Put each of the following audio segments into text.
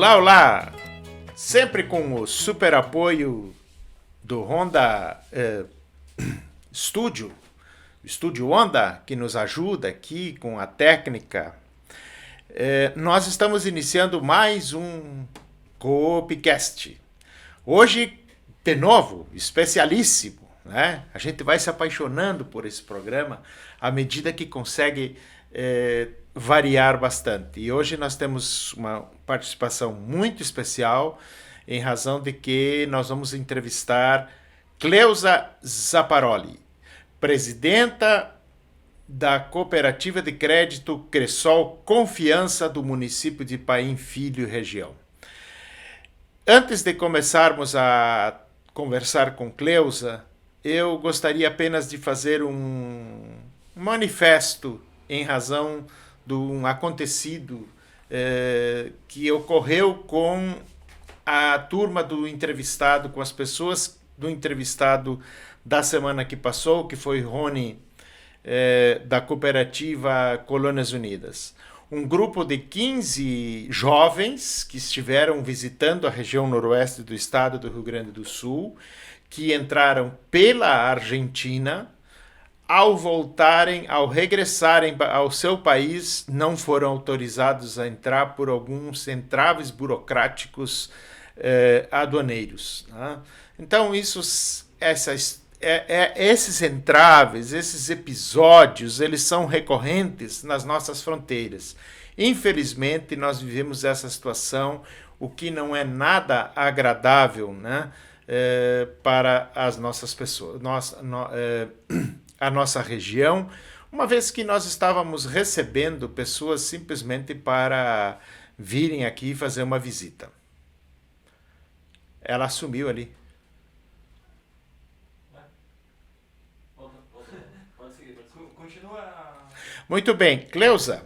Olá, olá! Sempre com o super apoio do Honda Studio, Estúdio Honda, que nos ajuda aqui com a técnica. Nós estamos iniciando mais um Coopcast. Hoje, de novo, especialíssimo, né? A gente vai se apaixonando por esse programa à medida que consegue variar bastante. E hoje nós temos uma participação muito especial, em razão de que nós vamos entrevistar Cleusa Zaparoli, presidenta da Cooperativa de Crédito Cressol Confiança do município de Paim Filho e região. Antes de começarmos a conversar com Cleusa, eu gostaria apenas de fazer um manifesto em razão de um acontecido que ocorreu com a turma do entrevistado, com as pessoas do entrevistado da semana que passou, que foi Rony, da cooperativa Colônias Unidas. Um grupo de 15 jovens que estiveram visitando a região noroeste do estado do Rio Grande do Sul, que entraram pela Argentina. Ao regressarem ao seu país, não foram autorizados a entrar por alguns entraves burocráticos aduaneiros. Né? Então, esses entraves, esses episódios, eles são recorrentes nas nossas fronteiras. Infelizmente, nós vivemos essa situação, o que não é nada agradável, né? Para as nossas pessoas, a nossa região, uma vez que nós estávamos recebendo pessoas simplesmente para virem aqui fazer uma visita. Ela sumiu ali. Pode seguir, continua. Muito bem, Cleusa,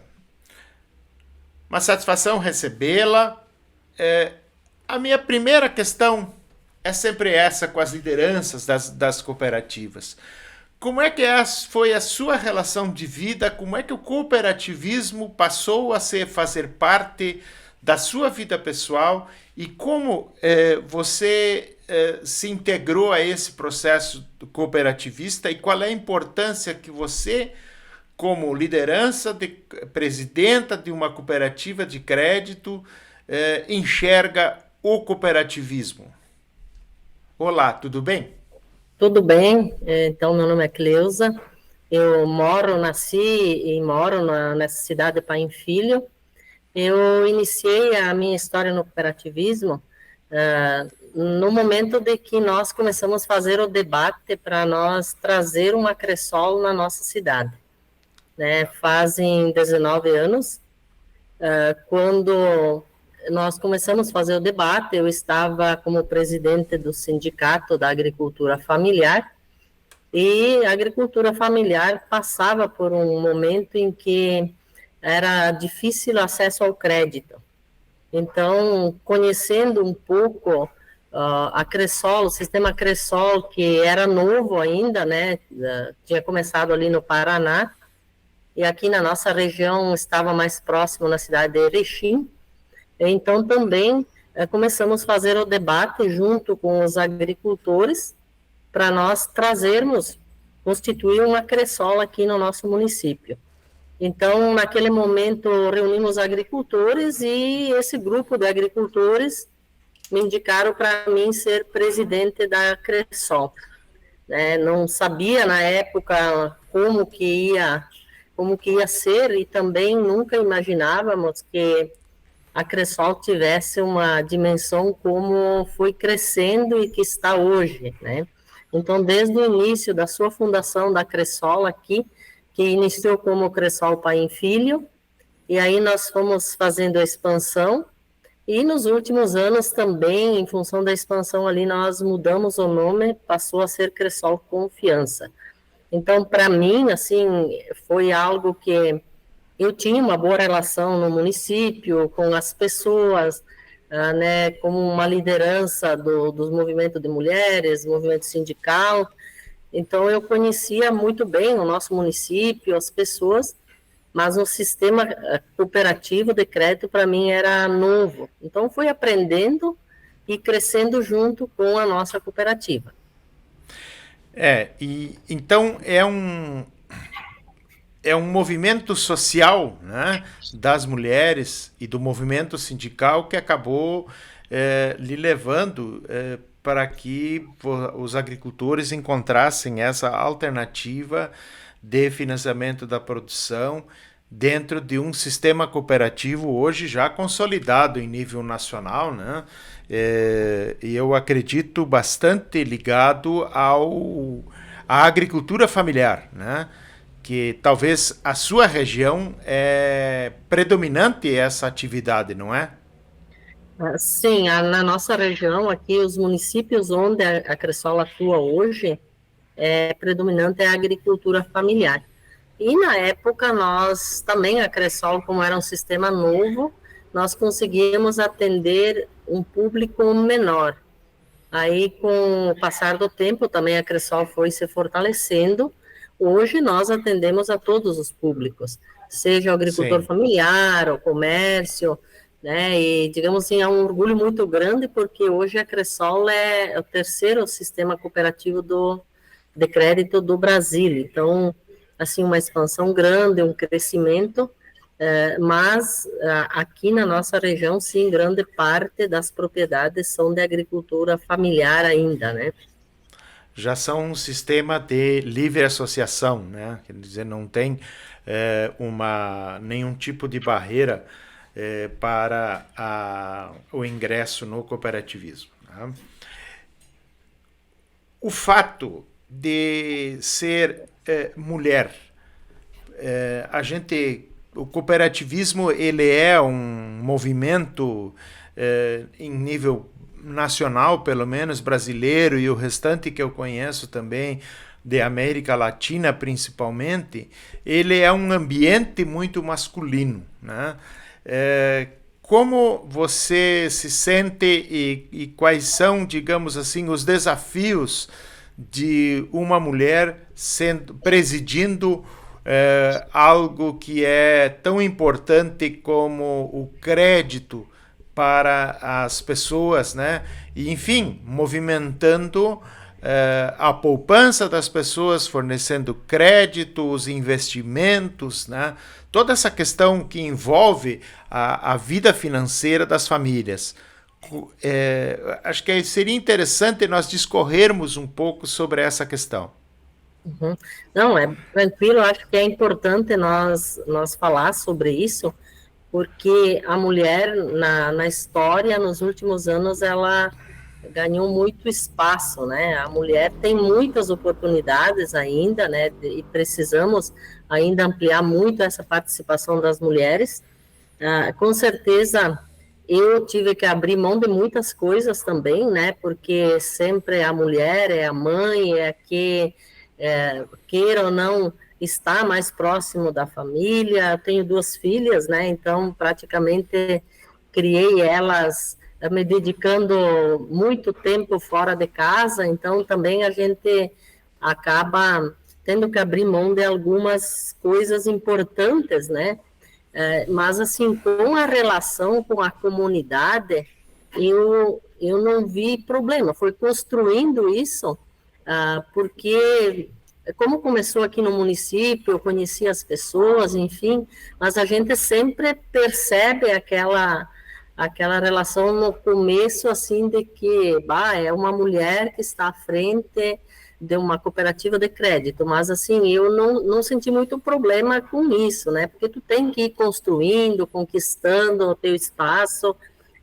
uma satisfação recebê-la. A minha primeira questão é sempre essa com as lideranças das cooperativas. Como é que foi a sua relação de vida? Como é que o cooperativismo passou a fazer parte da sua vida pessoal? E como você se integrou a esse processo cooperativista? E qual é a importância que você, como liderança, presidenta de uma cooperativa de crédito, enxerga o cooperativismo? Olá, tudo bem? Tudo bem, então meu nome é Cleusa, eu nasci e moro nessa cidade de Paim Filho. Eu iniciei a minha história no cooperativismo no momento de que nós começamos a fazer o debate para nós trazer uma Cressol na nossa cidade. Né? Fazem 19 anos, quando nós começamos a fazer o debate, eu estava como presidente do Sindicato da Agricultura Familiar, e a agricultura familiar passava por um momento em que era difícil o acesso ao crédito. Então, conhecendo um pouco a Cressol, o sistema Cressol, que era novo ainda, né, tinha começado ali no Paraná, e aqui na nossa região estava mais próximo na cidade de Erechim. Então, também começamos a fazer o debate junto com os agricultores para nós constituir uma Cressol aqui no nosso município. Então, naquele momento, reunimos os agricultores e esse grupo de agricultores me indicaram para mim ser presidente da Cressol. Não sabia, na época, como que ia ser, e também nunca imaginávamos que a Cressol tivesse uma dimensão como foi crescendo e que está hoje, né? Então, desde o início da sua fundação da Cressol aqui, que iniciou como Cressol Paim Filho, e aí nós fomos fazendo a expansão, e nos últimos anos também, em função da expansão ali, nós mudamos o nome, passou a ser Cressol Confiança. Então, para mim, assim, foi algo que eu tinha uma boa relação no município, com as pessoas, né, como uma liderança dos movimentos de mulheres, movimento sindical. Então, eu conhecia muito bem o nosso município, as pessoas, mas o sistema cooperativo de crédito para mim era novo. Então fui aprendendo e crescendo junto com a nossa cooperativa. E então é um movimento social, né, das mulheres e do movimento sindical que acabou lhe levando para que os agricultores encontrassem essa alternativa de financiamento da produção dentro de um sistema cooperativo hoje já consolidado em nível nacional, né? E eu acredito bastante ligado à agricultura familiar, né? Que talvez a sua região é predominante essa atividade, não é? Sim, na nossa região aqui, os municípios onde a Cressol atua hoje, predominante é a agricultura familiar. E na época nós também, a Cressol, como era um sistema novo, nós conseguíamos atender um público menor. Aí, com o passar do tempo, também a Cressol foi se fortalecendo. Hoje nós atendemos a todos os públicos, seja o agricultor Sim. familiar, o comércio, né? E, digamos assim, é um orgulho muito grande, porque hoje a Cressol é o terceiro sistema cooperativo de crédito do Brasil. Então, assim, uma expansão grande, um crescimento, mas aqui na nossa região, sim, grande parte das propriedades são de agricultura familiar ainda, né? Já são um sistema de livre associação, né? Quer dizer, não tem nenhum tipo de barreira para o ingresso no cooperativismo. Né? O fato de ser mulher, o cooperativismo ele é um movimento em nível nacional, pelo menos brasileiro, e o restante que eu conheço também de América Latina principalmente, ele é um ambiente muito masculino, né? Como você se sente e quais são, digamos assim, os desafios de uma mulher presidindo algo que é tão importante como o crédito para as pessoas, né? E, enfim, movimentando a poupança das pessoas, fornecendo créditos, investimentos, né? Toda essa questão que envolve a vida financeira das famílias. Acho que seria interessante nós discorrermos um pouco sobre essa questão. Uhum. Não, é tranquilo, acho que é importante nós falar sobre isso, porque a mulher, na história, nos últimos anos, ela ganhou muito espaço, né? A mulher tem muitas oportunidades ainda, né? E precisamos ainda ampliar muito essa participação das mulheres. Com certeza, eu tive que abrir mão de muitas coisas também, né? Porque sempre a mulher é a mãe, é a que, queira ou não, está mais próximo da família. Eu tenho 2 filhas, né? Então, praticamente, criei elas me dedicando muito tempo fora de casa. Então, também a gente acaba tendo que abrir mão de algumas coisas importantes, né? Mas, assim, com a relação com a comunidade, eu não vi problema. Foi construindo isso, porque como começou aqui no município, eu conheci as pessoas, enfim, mas a gente sempre percebe aquela relação no começo, assim, de que é uma mulher que está à frente de uma cooperativa de crédito, mas, assim, eu não senti muito problema com isso, né, porque tu tem que ir construindo, conquistando o teu espaço,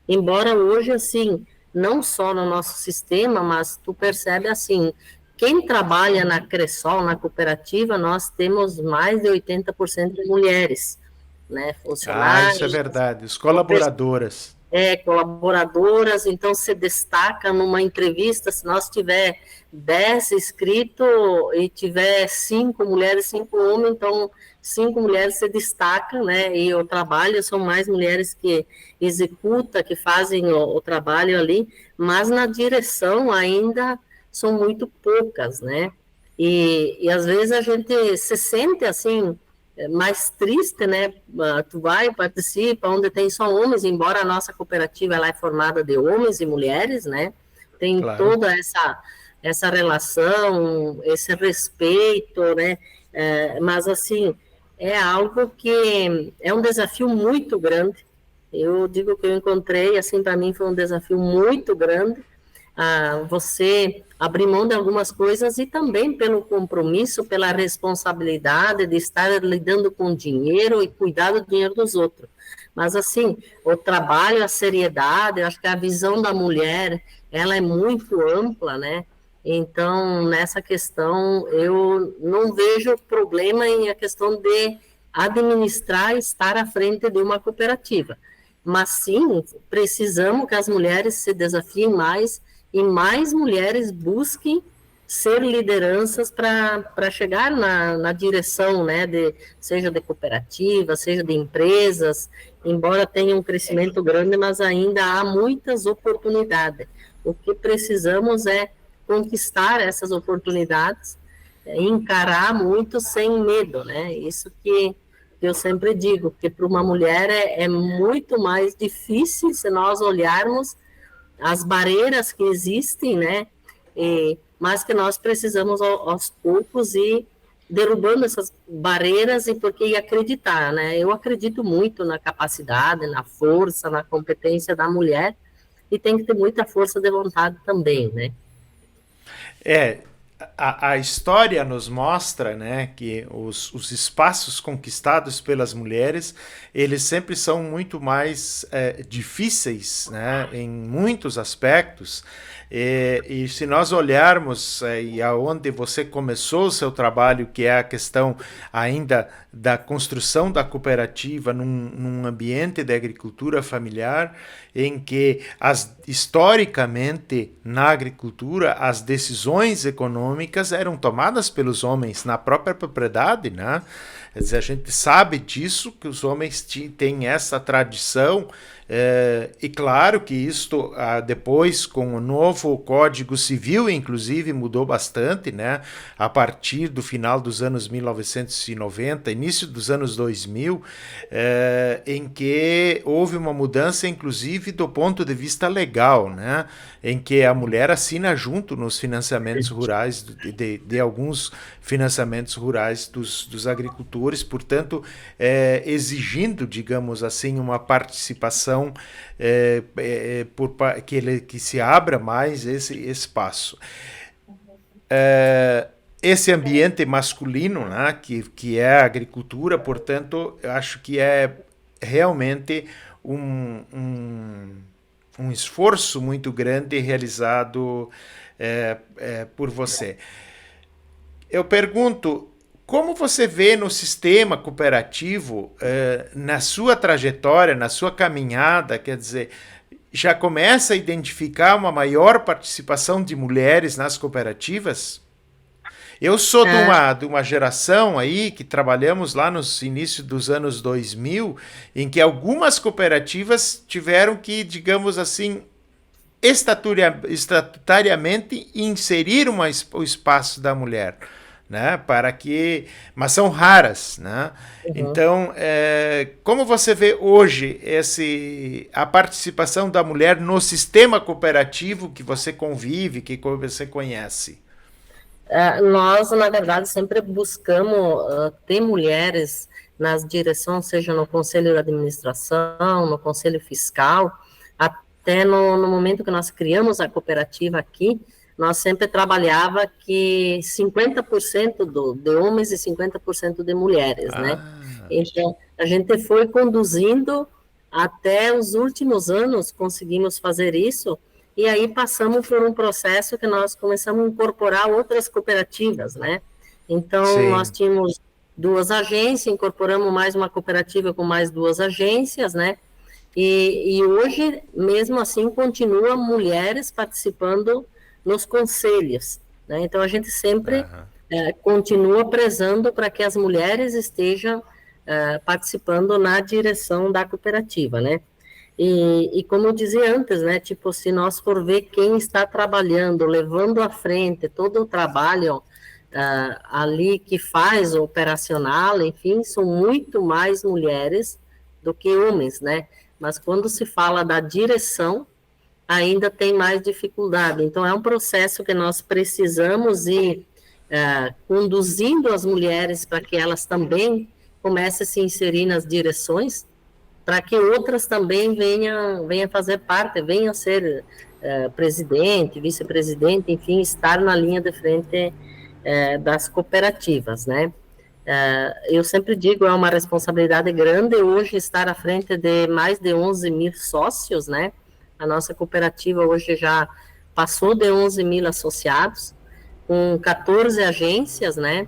embora hoje, assim, não só no nosso sistema, mas tu percebe, assim, quem trabalha na Cressol, na cooperativa, nós temos mais de 80% de mulheres, né, Isso é funcionários, verdade. Os colaboradoras. colaboradoras. Então se destaca numa entrevista, se nós tiver 10 inscritos e tiver 5 mulheres, 5 homens, então 5 mulheres se destacam, né, e o trabalho são mais mulheres que executam, que fazem o trabalho ali, mas na direção ainda são muito poucas, né, e às vezes a gente se sente assim, mais triste, né? Tu vai, participa, onde tem só homens, embora a nossa cooperativa ela é formada de homens e mulheres, né? Tem Claro. toda essa relação, esse respeito, né? Mas, assim, é algo que é um desafio muito grande. Eu digo que eu encontrei, assim, para mim foi um desafio muito grande, você abrir mão de algumas coisas e também pelo compromisso, pela responsabilidade de estar lidando com dinheiro e cuidar do dinheiro dos outros. Mas, assim, o trabalho, a seriedade, eu acho que a visão da mulher, ela é muito ampla, né? Então, nessa questão, eu não vejo problema em a questão de administrar e estar à frente de uma cooperativa. Mas, sim, precisamos que as mulheres se desafiem mais e mais mulheres busquem ser lideranças para chegar na direção, né, seja de cooperativa, seja de empresas, embora tenha um crescimento grande, mas ainda há muitas oportunidades. O que precisamos é conquistar essas oportunidades, encarar muito sem medo, né? Isso que eu sempre digo, que para uma mulher é muito mais difícil se nós olharmos as barreiras que existem, né? Mas que nós precisamos aos poucos ir derrubando essas barreiras e porque acreditar, né? Eu acredito muito na capacidade, na força, na competência da mulher e tem que ter muita força de vontade também, né? É, a história nos mostra, né, que os espaços conquistados pelas mulheres, eles sempre são muito mais difíceis, né, em muitos aspectos. E se nós olharmos e aonde você começou o seu trabalho, que é a questão ainda da construção da cooperativa num ambiente de agricultura familiar, em que historicamente na agricultura as decisões econômicas eram tomadas pelos homens na própria propriedade, né? Quer dizer, a gente sabe disso, que os homens têm essa tradição, e claro que isto depois com o novo Código Civil, inclusive, mudou bastante, né? A partir do final dos anos 1990, início dos anos 2000, em que houve uma mudança, inclusive, do ponto de vista legal, né? Em que a mulher assina junto nos financiamentos rurais, de alguns financiamentos rurais dos agricultores, portanto, exigindo, digamos assim, uma participação que se abra mais esse espaço. Esse ambiente masculino, né, que é a agricultura, portanto, eu acho que é realmente um esforço muito grande realizado por você. Eu pergunto, como você vê no sistema cooperativo, na sua trajetória, na sua caminhada, quer dizer, já começa a identificar uma maior participação de mulheres nas cooperativas? Eu sou de uma geração aí que trabalhamos lá nos inícios dos anos 2000, em que algumas cooperativas tiveram que, digamos assim, estatutariamente inserir o espaço da mulher, né? Mas são raras, né? Então, como você vê hoje a participação da mulher no sistema cooperativo que você convive, que você conhece? Nós, na verdade, sempre buscamos ter mulheres nas direções, seja no conselho de administração, no conselho fiscal, até no momento que nós criamos a cooperativa aqui, nós sempre trabalhava que 50% de homens e 50% de mulheres, né? Então, a gente foi conduzindo até os últimos anos, conseguimos fazer isso, e aí passamos por um processo que nós começamos a incorporar outras cooperativas, né? Então, sim, nós tínhamos 2 agências, incorporamos mais uma cooperativa com mais 2 agências, né? E hoje, mesmo assim, continua mulheres participando nos conselhos, né? Então, a gente sempre continua prezando para que as mulheres estejam participando na direção da cooperativa, né? E como eu dizia antes, né, tipo, se nós for ver quem está trabalhando, levando à frente todo o trabalho ali que faz o operacional, enfim, são muito mais mulheres do que homens, né? Mas quando se fala da direção, ainda tem mais dificuldade. Então, é um processo que nós precisamos ir conduzindo as mulheres para que elas também comecem a se inserir nas direções, para que outras também venham fazer parte, venham ser presidente, vice-presidente, enfim, estar na linha de frente das cooperativas, né? Eu sempre digo, é uma responsabilidade grande hoje estar à frente de mais de 11 mil sócios, né? A nossa cooperativa hoje já passou de 11 mil associados, com 14 agências, né?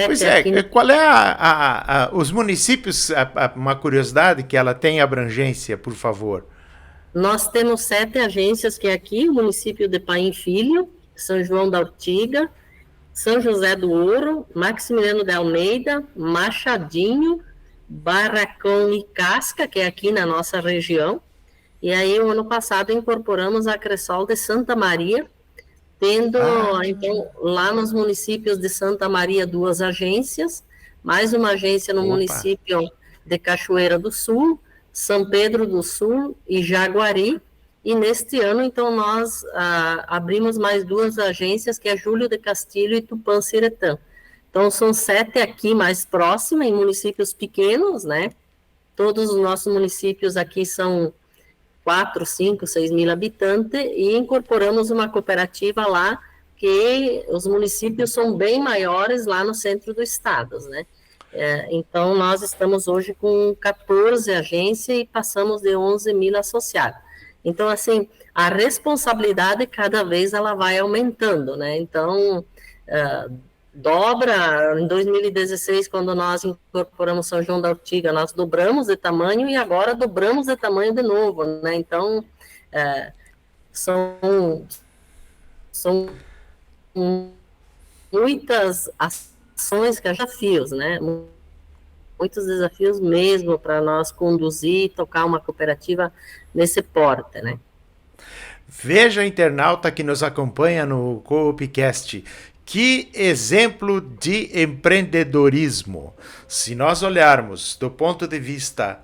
Pois é, qual é os municípios, uma curiosidade que ela tem abrangência, por favor? Nós temos 7 agências, que é aqui, o município de Paim Filho, São João da Ortiga, São José do Ouro, Maximiliano de Almeida, Machadinho, Barracão e Casca, que é aqui na nossa região. E aí, o ano passado, incorporamos a Cressol de Santa Maria, tendo, então, lá nos municípios de Santa Maria, 2 agências, mais uma agência no município de Cachoeira do Sul, São Pedro do Sul e Jaguari. E neste ano, então, nós abrimos mais 2 agências, que é Júlio de Castilho e Tupã-Ciretã. Então, são 7 aqui mais próximas, em municípios pequenos, né? Todos os nossos municípios aqui são 4, 5, 6 mil habitantes, e incorporamos uma cooperativa lá, que os municípios são bem maiores lá no centro do estado, né? Então, nós estamos hoje com 14 agências e passamos de 11 mil associados. Então, assim, a responsabilidade cada vez ela vai aumentando, né? Então, dobra, em 2016, quando nós incorporamos São João da Ortiga, nós dobramos de tamanho e agora dobramos de tamanho de novo, né? Então, são muitas ações, desafios, né? Muitos desafios mesmo para nós conduzir e tocar uma cooperativa nesse porte, né? Veja, internauta que nos acompanha no Coopcast, que exemplo de empreendedorismo. Se nós olharmos do ponto de vista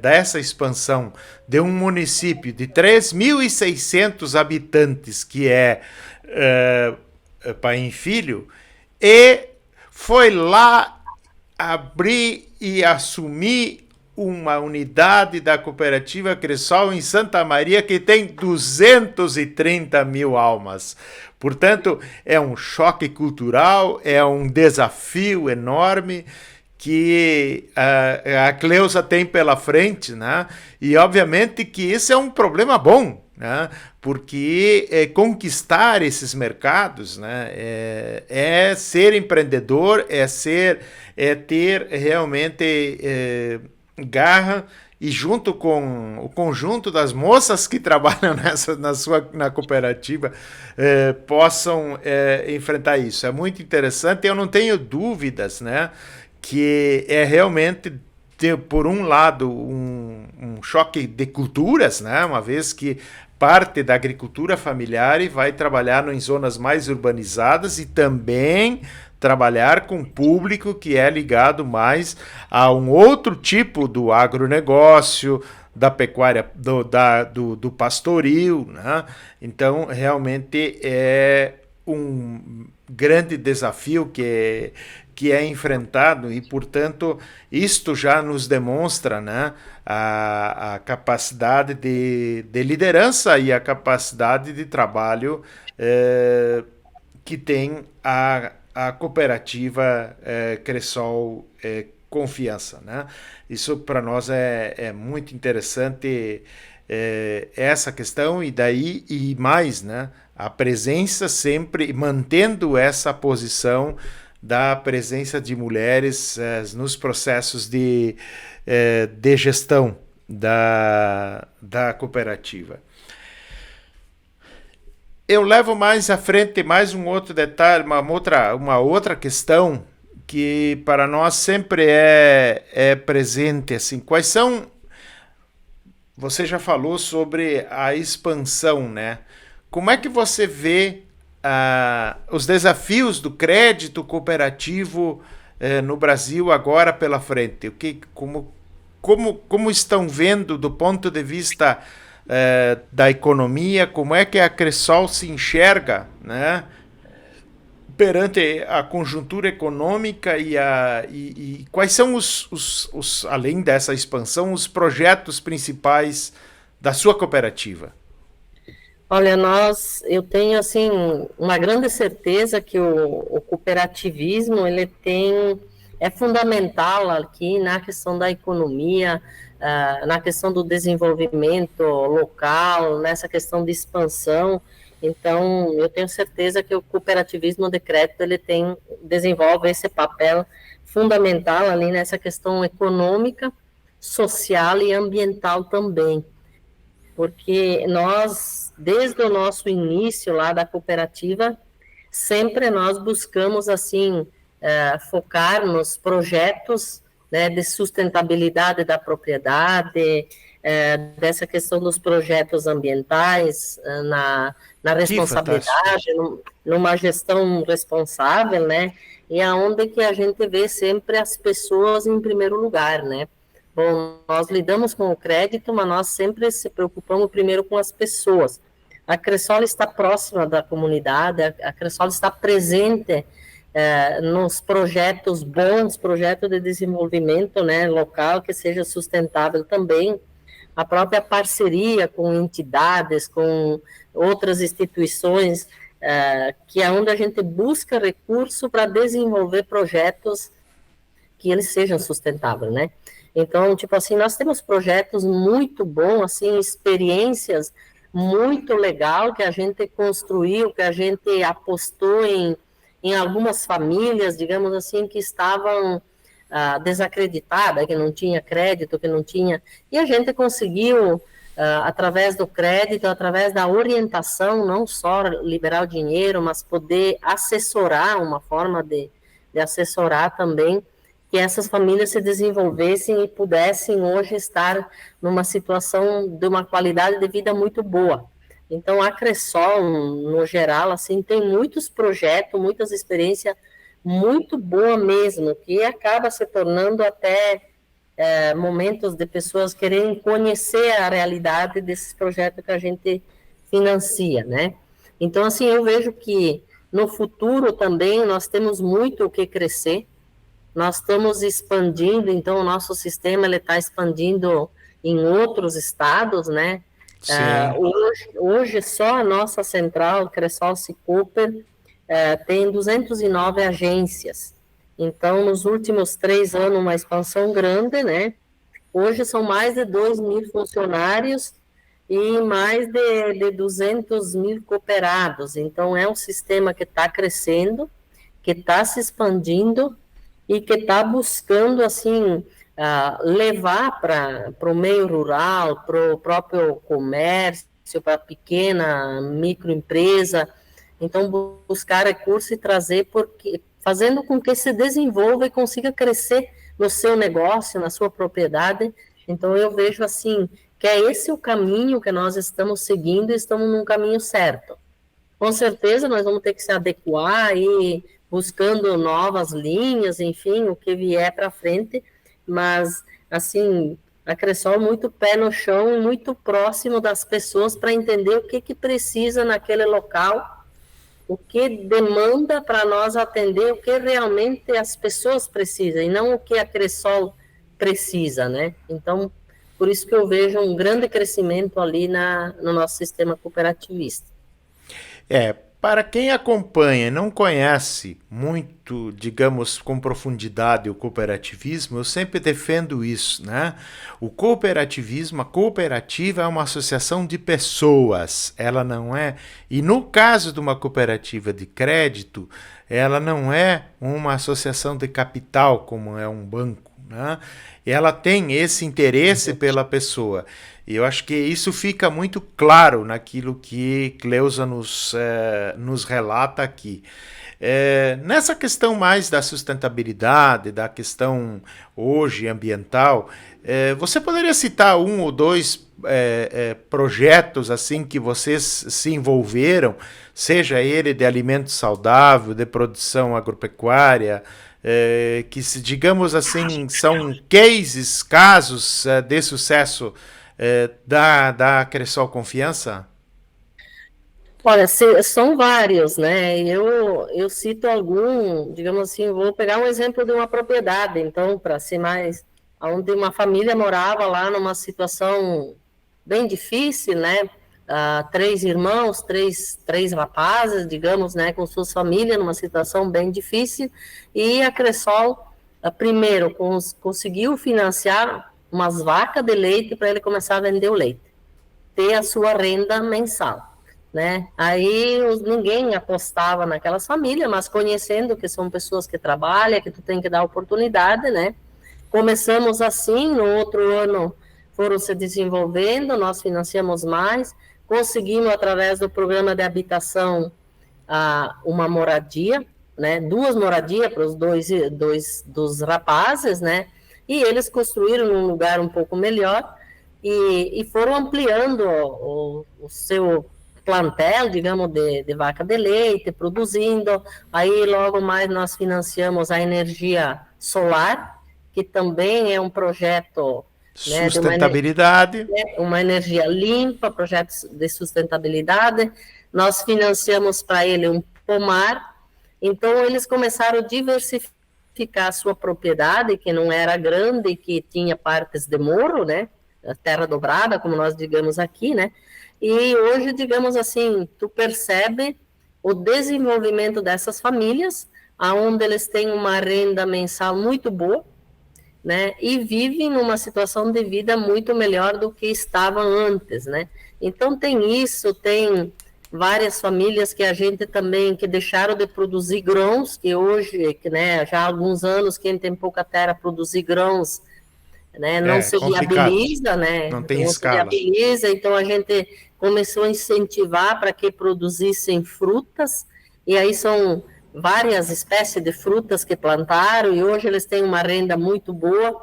dessa expansão de um município de 3.600 habitantes, que é Paim Filho, e foi lá abrir e assumir uma unidade da cooperativa Cressol em Santa Maria, que tem 230 mil almas. Portanto, é um choque cultural, é um desafio enorme que a Cleusa tem pela frente, né? E obviamente que isso é um problema bom, né? Porque conquistar esses mercados, né? É ser empreendedor, é ter realmente garra, e junto com o conjunto das moças que trabalham na cooperativa possam enfrentar isso. É muito interessante, eu não tenho dúvidas, né, que é realmente, por um lado, um choque de culturas, né, uma vez que parte da agricultura familiar e vai trabalhar em zonas mais urbanizadas e também trabalhar com público que é ligado mais a um outro tipo do agronegócio, da pecuária, do pastoril, né? Então, realmente é um grande desafio que é enfrentado e, portanto, isto já nos demonstra, né, a capacidade de liderança e a capacidade de trabalho que tem a cooperativa Cressol Confiança, né? Isso para nós é muito interessante, essa questão, e mais, né? A presença sempre, mantendo essa posição da presença de mulheres nos processos de gestão da cooperativa. Eu levo mais à frente mais um outro detalhe, uma outra questão que para nós sempre é presente, assim, quais são... Você já falou sobre a expansão, né? Como é que você vê os desafios do crédito cooperativo no Brasil agora pela frente? Como estão vendo do ponto de vista da economia, como é que a Cressol se enxerga, né, perante a conjuntura econômica e quais são além dessa expansão, os projetos principais da sua cooperativa? Olha, eu tenho assim uma grande certeza que o cooperativismo é fundamental aqui na questão da economia, na questão do desenvolvimento local, nessa questão de expansão. Então, eu tenho certeza que o cooperativismo de crédito desenvolve esse papel fundamental ali nessa questão econômica, social e ambiental também. Porque desde o nosso início lá da cooperativa, sempre nós buscamos, assim, focar nos projetos, né, de sustentabilidade da propriedade, dessa questão dos projetos ambientais, na responsabilidade, numa gestão responsável, né, e aonde que a gente vê sempre as pessoas em primeiro lugar, né. Bom, nós lidamos com o crédito, mas nós sempre se preocupamos primeiro com as pessoas. A Cressol está próxima da comunidade, a Cressol está presente nos projetos bons, projetos de desenvolvimento, né, local, que seja sustentável também, a própria parceria com entidades, com outras instituições, que é onde a gente busca recurso para desenvolver projetos que eles sejam sustentáveis, né. Então, tipo assim, nós temos projetos muito bons, assim, experiências muito legal que a gente construiu, que a gente apostou em algumas famílias, digamos assim, que estavam desacreditadas, que não tinha crédito, que não tinha... E a gente conseguiu, através do crédito, através da orientação, não só liberar o dinheiro, mas poder assessorar, uma forma de assessorar também, que essas famílias se desenvolvessem e pudessem hoje estar numa situação de uma qualidade de vida muito boa. Então, a Cressol, no geral, assim, tem muitos projetos, muitas experiências muito boas mesmo, que acaba se tornando até momentos de pessoas quererem conhecer a realidade desses projetos que a gente financia, né? Então, assim, eu vejo que no futuro também nós temos muito o que crescer. Nós estamos expandindo, então o nosso sistema está expandindo em outros estados, né? Hoje só a nossa central, Cressol Cicoper, tem 209 agências. Então, nos últimos 3 anos, uma expansão grande, né? Hoje são mais de 2.000 funcionários e mais de 200 mil cooperados. Então, é um sistema que está crescendo, que está se expandindo, e que está buscando, assim, levar para o meio rural, para o próprio comércio, para a pequena microempresa. Então, buscar recursos e trazer, fazendo com que se desenvolva e consiga crescer no seu negócio, na sua propriedade. Então, eu vejo, assim, que é esse o caminho que nós estamos seguindo e estamos num caminho certo. Com certeza, nós vamos ter que se adequar e buscando novas linhas, enfim, o que vier para frente, mas, assim, a Cressol muito pé no chão, muito próximo das pessoas para entender o que precisa naquele local, o que demanda para nós atender, o que realmente as pessoas precisam, e não o que a Cressol precisa, né? Então, por isso que eu vejo um grande crescimento ali no nosso sistema cooperativista. Para quem acompanha e não conhece muito, digamos, com profundidade o cooperativismo, eu sempre defendo isso, né? O cooperativismo, a cooperativa é uma associação de pessoas, ela não é... E no caso de uma cooperativa de crédito, ela não é uma associação de capital, como é um banco, né? E ela tem esse interesse pela pessoa. E eu acho que isso fica muito claro naquilo que Cleusa nos relata aqui. Nessa questão mais da sustentabilidade, da questão hoje ambiental, você poderia citar um ou dois projetos assim que vocês se envolveram, seja ele de alimento saudável, de produção agropecuária, que, digamos assim, são casos de sucesso da Cressol Confiança? Olha, são vários, né? Eu cito algum, digamos assim, vou pegar um exemplo de uma propriedade, então, para ser mais, onde uma família morava lá numa situação bem difícil, né? Três irmãos, três rapazes, digamos, né, com suas famílias numa situação bem difícil, e a Cressol, primeiro, conseguiu financiar umas vacas de leite para ele começar a vender o leite, ter a sua renda mensal. Né? Aí ninguém apostava naquelas famílias, mas conhecendo que são pessoas que trabalham, que tu tem que dar oportunidade, né? Começamos assim, no outro ano foram se desenvolvendo, nós financiamos mais, conseguimos através do programa de habitação uma moradia, né? 2 moradias para os dois dos rapazes, né? E eles construíram um lugar um pouco melhor e foram ampliando o seu plantel, digamos, de vaca de leite, produzindo. Aí, logo mais, nós financiamos a energia solar, que também é um projeto... Né, sustentabilidade. Uma energia limpa, projetos de sustentabilidade. Nós financiamos para ele um pomar. Então, eles começaram a diversificar a sua propriedade, que não era grande, que tinha partes de morro, né? Terra dobrada, como nós digamos aqui, né? E hoje, digamos assim, tu percebe o desenvolvimento dessas famílias, aonde eles têm uma renda mensal muito boa, né? E vivem numa situação de vida muito melhor do que estavam antes, né? Então tem isso, tem várias famílias que a gente também, que deixaram de produzir grãos, que hoje, né, já há alguns anos, quem tem pouca terra produzir grãos, né, não se viabiliza, né? Não tem escala. Se viabiliza, então a gente começou a incentivar para que produzissem frutas, e aí são várias espécies de frutas que plantaram, e hoje eles têm uma renda muito boa,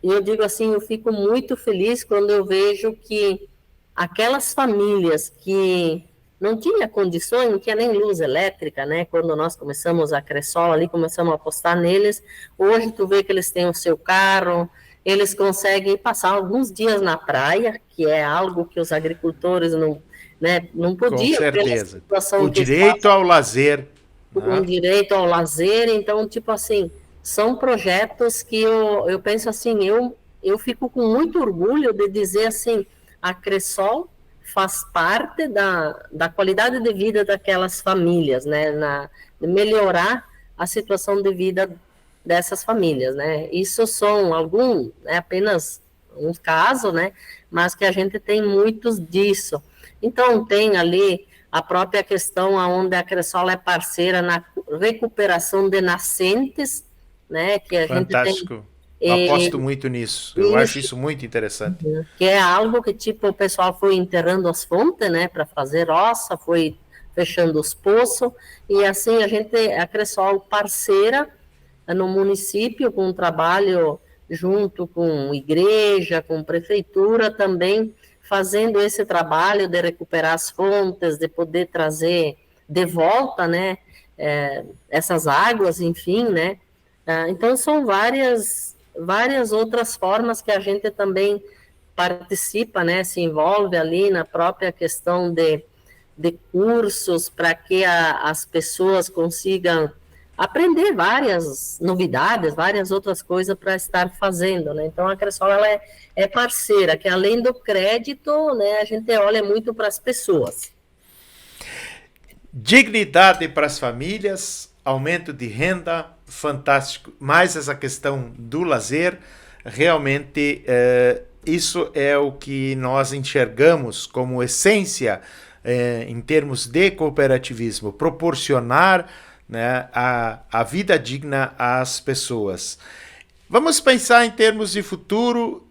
e eu digo assim, eu fico muito feliz quando eu vejo que aquelas famílias que não tinha condições, não tinha nem luz elétrica, né, quando nós começamos a Cressol ali, começamos a apostar neles, hoje tu vê que eles têm o seu carro, eles conseguem passar alguns dias na praia, que é algo que os agricultores não, né, não podiam. Com certeza. O direito ao lazer. Um direito ao lazer, então, tipo assim, são projetos que eu penso assim, eu fico com muito orgulho de dizer assim, a Cressol faz parte da qualidade de vida daquelas famílias, né, de melhorar a situação de vida dessas famílias, né? Isso são apenas um caso, né? Mas que a gente tem muitos disso. Então, tem ali a própria questão onde a Cressol é parceira na recuperação de nascentes, né? Que a Fantástico. Gente tem, eu aposto muito nisso. Eu acho isso muito interessante. Que é algo que, tipo, o pessoal foi enterrando as fontes, né? Para fazer roça, foi fechando os poços, e assim a Cressol parceira no município, com um trabalho junto com igreja, com prefeitura, também fazendo esse trabalho de recuperar as fontes, de poder trazer de volta, né, essas águas, enfim, né, então são várias outras formas que a gente também participa, né, se envolve ali na própria questão de cursos para que as pessoas consigam aprender várias novidades, várias outras coisas para estar fazendo, né? Então a Cressol ela é parceira, que além do crédito, né, a gente olha muito para as pessoas. Dignidade para as famílias, aumento de renda, fantástico. Mais essa questão do lazer, realmente isso é o que nós enxergamos como essência em termos de cooperativismo, proporcionar, né, a vida digna às pessoas. Vamos pensar em termos de futuro,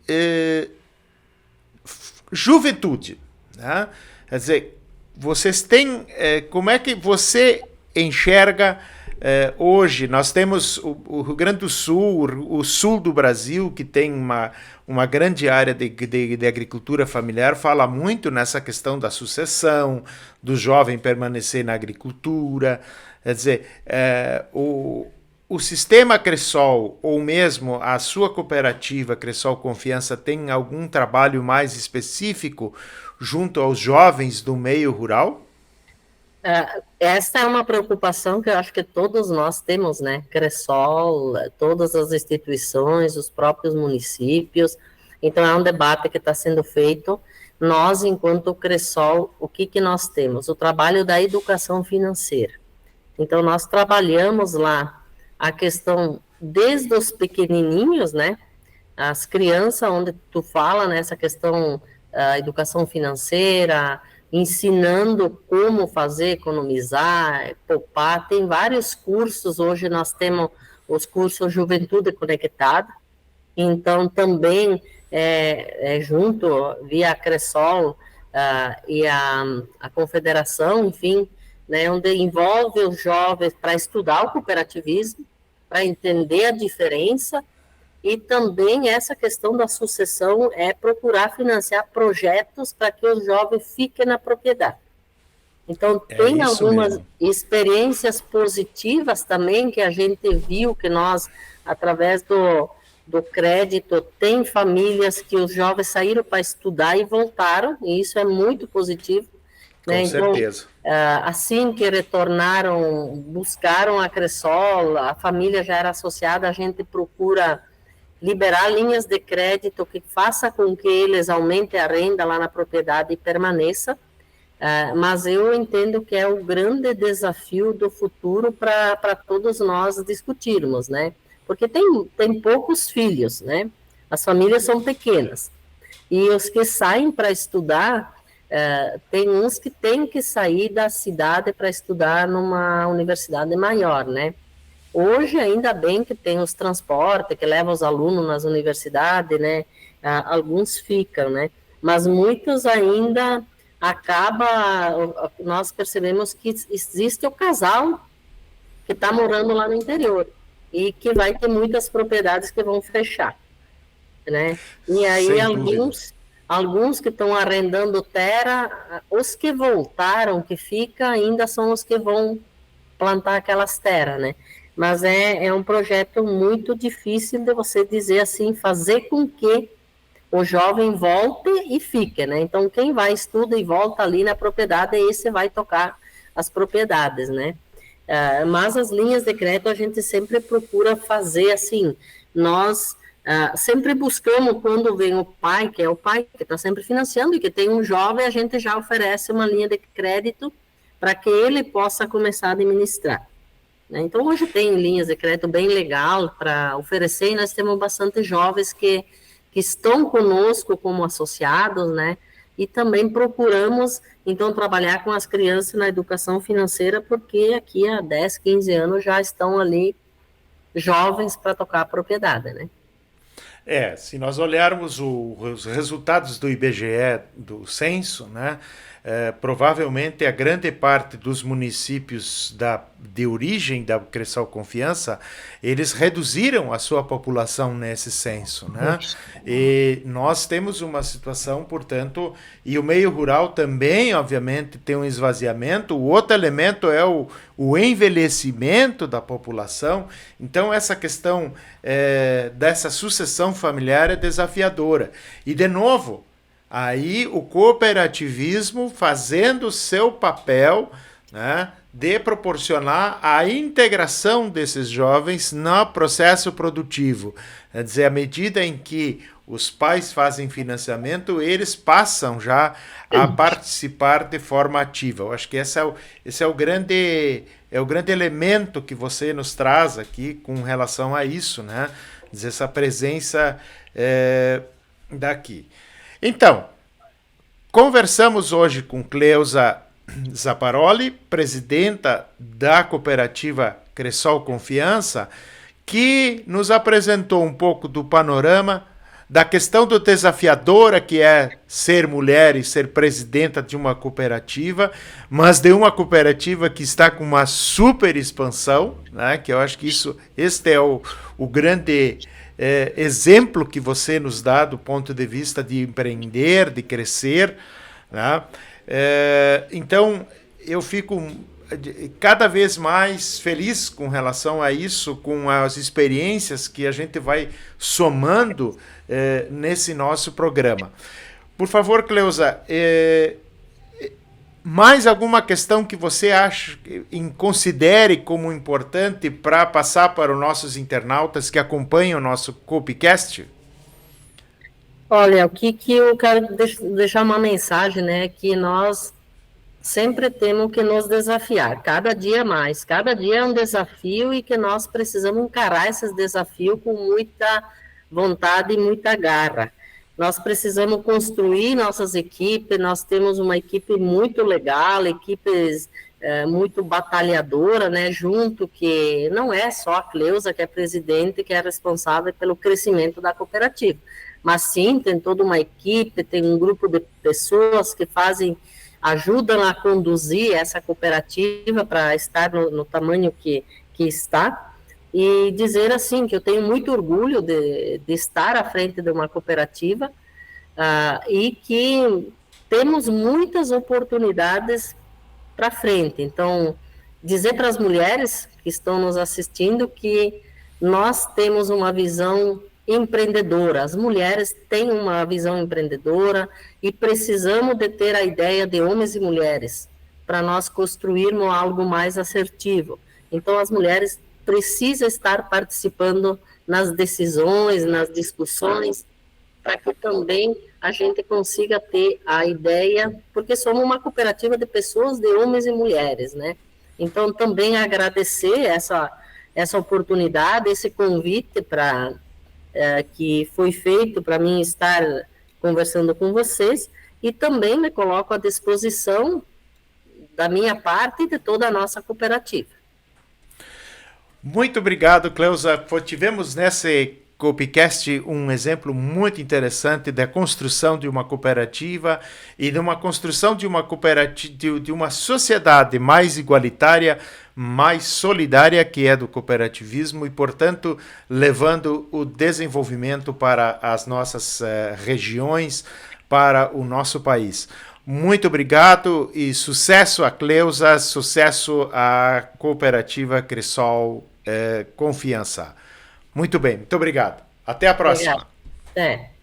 juventude, né? Quer dizer, vocês têm, como é que você enxerga hoje? Nós temos o Rio Grande do Sul, o sul do Brasil, que tem uma grande área de agricultura familiar, fala muito nessa questão da sucessão, do jovem permanecer na agricultura. Quer dizer, o sistema Cressol, ou mesmo a sua cooperativa Cressol Confiança, tem algum trabalho mais específico junto aos jovens do meio rural? Essa é uma preocupação que eu acho que todos nós temos, né? Cressol, todas as instituições, os próprios municípios. Então, é um debate que está sendo feito. Nós, enquanto Cressol, o que nós temos? O trabalho da educação financeira. Então, nós trabalhamos lá a questão desde os pequenininhos, né? As crianças, onde tu fala, né? Essa questão da educação financeira, ensinando como fazer, economizar, poupar. Tem vários cursos, hoje nós temos os cursos Juventude Conectada, então também junto, via a Cressol e a Confederação, enfim, né, onde envolve os jovens para estudar o cooperativismo, para entender a diferença, e também essa questão da sucessão é procurar financiar projetos para que os jovens fiquem na propriedade. Então, tem algumas mesmo. Experiências positivas também que a gente viu, que nós, através do crédito, tem famílias que os jovens saíram para estudar e voltaram, e isso é muito positivo. Né? Com certeza. Então, assim que retornaram, buscaram a Cressol, a família já era associada, a gente procura liberar linhas de crédito que faça com que eles aumentem a renda lá na propriedade e permaneça, mas eu entendo que é o grande desafio do futuro para todos nós discutirmos, né? Porque tem poucos filhos, né? As famílias são pequenas, e os que saem para estudar, tem uns que têm que sair da cidade para estudar numa universidade maior, né? Hoje, ainda bem que tem os transportes que levam os alunos nas universidades, né? Alguns ficam, né? Mas muitos ainda nós percebemos que existe o casal que está morando lá no interior e que vai ter muitas propriedades que vão fechar, né? E aí alguns que estão arrendando terra, os que voltaram, que ficam, ainda são os que vão plantar aquelas terras, né? Mas é um projeto muito difícil de você dizer assim, fazer com que o jovem volte e fique, né? Então, quem vai, estuda e volta ali na propriedade, esse vai tocar as propriedades, né? Mas as linhas de crédito a gente sempre procura fazer assim, nós sempre buscamos, quando vem o pai, que é o pai que está sempre financiando e que tem um jovem, a gente já oferece uma linha de crédito para que ele possa começar a administrar. Então, hoje tem linhas de crédito bem legal para oferecer, e nós temos bastante jovens que estão conosco como associados, né? E também procuramos, então, trabalhar com as crianças na educação financeira, porque aqui há 10, 15 anos já estão ali jovens para tocar a propriedade, né? Se nós olharmos os resultados do IBGE, do censo, né? Provavelmente a grande parte dos municípios de origem da Cressol Confiança, eles reduziram a sua população nesse censo, né? E nós temos uma situação, portanto, e o meio rural também, obviamente, tem um esvaziamento. O outro elemento é o envelhecimento da população. Então, essa questão dessa sucessão familiar é desafiadora. E, de novo, aí o cooperativismo fazendo o seu papel, né, de proporcionar a integração desses jovens no processo produtivo. Quer dizer, à medida em que os pais fazem financiamento, eles passam já a participar de forma ativa. Eu acho que esse é o grande elemento que você nos traz aqui com relação a isso, né? Quer dizer, essa presença daqui. Então, conversamos hoje com Cleusa Zaparoli, presidenta da cooperativa Cressol Confiança, que nos apresentou um pouco do panorama da questão do desafiadora que é ser mulher e ser presidenta de uma cooperativa, mas de uma cooperativa que está com uma super expansão, né? Que eu acho que este é o grande exemplo que você nos dá do ponto de vista de empreender, de crescer, né? Então, eu fico cada vez mais feliz com relação a isso, com as experiências que a gente vai somando nesse nosso programa. Por favor, Cleusa, mais alguma questão que você acha, considere como importante para passar para os nossos internautas que acompanham o nosso Copcast? Olha, o que eu quero deixar uma mensagem, né, que nós sempre temos que nos desafiar, cada dia mais, cada dia é um desafio e que nós precisamos encarar esses desafios com muita vontade e muita garra. Nós precisamos construir nossas equipes, nós temos uma equipe muito legal, equipes muito batalhadora, né, junto, que não é só a Cleusa que é presidente, que é responsável pelo crescimento da cooperativa, mas sim, tem toda uma equipe, tem um grupo de pessoas que ajudam a conduzir essa cooperativa para estar no tamanho que está, e dizer assim, que eu tenho muito orgulho de estar à frente de uma cooperativa, e que temos muitas oportunidades para frente. Então, dizer para as mulheres que estão nos assistindo que nós temos uma visão empreendedora, as mulheres têm uma visão empreendedora e precisamos de ter a ideia de homens e mulheres para nós construirmos algo mais assertivo. Então, as mulheres precisam estar participando nas decisões, nas discussões, para que também a gente consiga ter a ideia, porque somos uma cooperativa de pessoas, de homens e mulheres, né? Então, também agradecer essa oportunidade, esse convite que foi feito para mim estar conversando com vocês, e também me coloco à disposição da minha parte e de toda a nossa cooperativa. Muito obrigado, Cleusa. Tivemos nesse Copcast um exemplo muito interessante da construção de uma cooperativa e de uma construção de uma cooperativa, de uma sociedade mais igualitária, mais solidária, que é do cooperativismo, e, portanto, levando o desenvolvimento para as nossas regiões, para o nosso país. Muito obrigado e sucesso a Cleusa, sucesso à cooperativa Cresol Confiança. Muito bem, muito obrigado. Até a próxima. Obrigada.